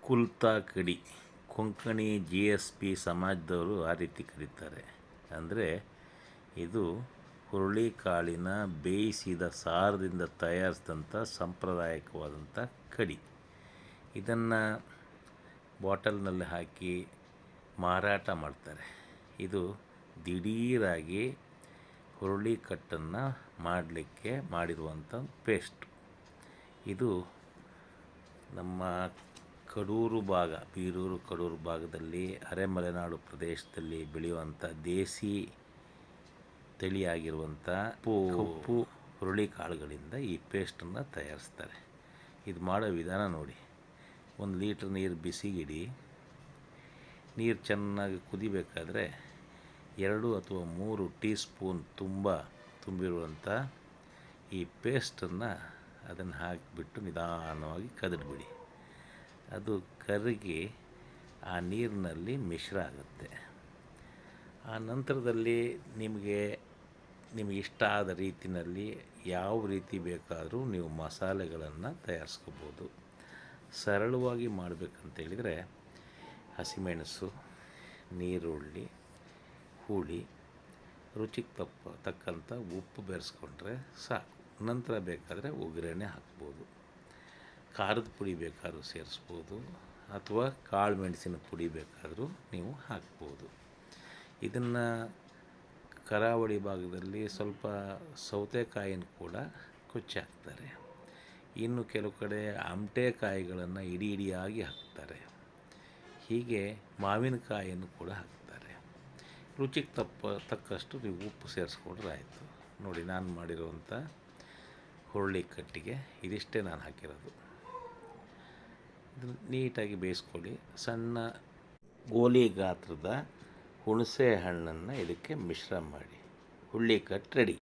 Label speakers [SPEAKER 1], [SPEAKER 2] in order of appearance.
[SPEAKER 1] ಕುಲ್ತಾ ಕಡಿ ಕೊಂಕಣಿ GSP ಸಮಾಜದವರು ಆ ರೀತಿ ಕರೀತಾರೆ. ಅಂದರೆ ಇದು ಹುರುಳಿಕಾಳಿನ ಬೇಯಿಸಿದ ಸಾರದಿಂದ ತಯಾರಿಸಿದಂಥ ಸಾಂಪ್ರದಾಯಿಕವಾದಂಥ ಕಡಿ. ಇದನ್ನು ಬಾಟಲ್ನಲ್ಲಿ ಹಾಕಿ ಮಾರಾಟ ಮಾಡ್ತಾರೆ. ಇದು ದಿಢೀರಾಗಿ ಹುರುಳಿ ಕಟ್ಟನ್ನು ಮಾಡಲಿಕ್ಕೆ ಮಾಡಿರುವಂಥ ಪೇಸ್ಟ್. ಇದು ನಮ್ಮ ಕಡೂರು ಭಾಗ, ಬೀರೂರು ಕಡೂರು ಭಾಗದಲ್ಲಿ ಅರೆಮಲೆನಾಡು ಪ್ರದೇಶದಲ್ಲಿ ಬೆಳೆಯುವಂಥ ದೇಸಿ ತಳಿಯಾಗಿರುವಂಥ ಕಪ್ಪು ಹುರುಳಿಕಾಳುಗಳಿಂದ ಈ ಪೇಸ್ಟನ್ನು ತಯಾರಿಸ್ತಾರೆ. ಇದು ಮಾಡೋ ವಿಧಾನ ನೋಡಿ. 1 ಲೀಟ್ರ್ ನೀರು ಬಿಸಿಗಿಡಿ. ನೀರು ಚೆನ್ನಾಗಿ ಕುದಿಬೇಕಾದ್ರೆ 2 ಅಥವಾ 3 ಟೀ ಸ್ಪೂನ್ ತುಂಬಿರುವಂಥ ಈ ಪೇಸ್ಟನ್ನು ಅದನ್ನು ಹಾಕಿಬಿಟ್ಟು ನಿಧಾನವಾಗಿ ಕದಡ್ಬಿಡಿ. ಅದು ಕರಗಿ ಆ ನೀರಿನಲ್ಲಿ ಮಿಶ್ರ ಆಗುತ್ತೆ. ಆ ನಂತರದಲ್ಲಿ ನಿಮಗೆ ಇಷ್ಟ ಆದ ರೀತಿಯಲ್ಲಿ ಯಾವ ರೀತಿ ಬೇಕಾದರೂ ನೀವು ಮಸಾಲೆಗಳನ್ನು ತಯಾರಿಸ್ಕೋಬೋದು. ಸರಳವಾಗಿ ಮಾಡಬೇಕಂತೇಳಿದರೆ ಹಸಿಮೆಣಸು, ನೀರುಳ್ಳಿ, ಹುಳಿ, ರುಚಿಗೆ ತಕ್ಕಂಥ ಉಪ್ಪು ಬೆರೆಸ್ಕೊಂಡ್ರೆ ಸಾಕು. ನಂತರ ಬೇಕಾದರೆ ಒಗ್ಗರಣೆ ಹಾಕ್ಬೋದು. ಖಾರದ ಪುಡಿ ಬೇಕಾದ್ರೂ ಸೇರಿಸ್ಬೋದು, ಅಥವಾ ಕಾಳು ಮೆಣಸಿನ ಪುಡಿ ಬೇಕಾದರೂ ನೀವು ಹಾಕ್ಬೋದು. ಇದನ್ನು ಕರಾವಳಿ ಭಾಗದಲ್ಲಿ ಸ್ವಲ್ಪ ಸೌತೆಕಾಯಿನ ಕೂಡ ಕೊಚ್ಚಿ ಹಾಕ್ತಾರೆ. ಇನ್ನು ಕೆಲವು ಕಡೆ ಆಮಟೆಕಾಯಿಗಳನ್ನು ಇಡಿಯಾಗಿ ಹಾಕ್ತಾರೆ. ಹೀಗೆ ಮಾವಿನಕಾಯಿಯನ್ನು ಕೂಡ ಹಾಕ್ತಾರೆ. ರುಚಿಗೆ ತಕ್ಕಷ್ಟು ನೀವು ಉಪ್ಪು ಸೇರಿಸ್ಕೊಂಡ್ರೆ ಆಯಿತು. ನೋಡಿ, ನಾನು ಮಾಡಿರುವಂಥ ಹುರುಳಿ ಕಟ್ಟಿಗೆ ಇದಿಷ್ಟೇ ನಾನು ಹಾಕಿರೋದು. ಇದನ್ನು ನೀಟಾಗಿ ಬೇಯಿಸ್ಕೊಳ್ಳಿ. ಸಣ್ಣ ಗೋಲಿ ಗಾತ್ರದ ಹುಣಸೆ ಹಣ್ಣನ್ನು ಇದಕ್ಕೆ ಮಿಶ್ರ ಮಾಡಿ ಹುರುಳಿ ಕಟ್ಟು ರೆಡಿ.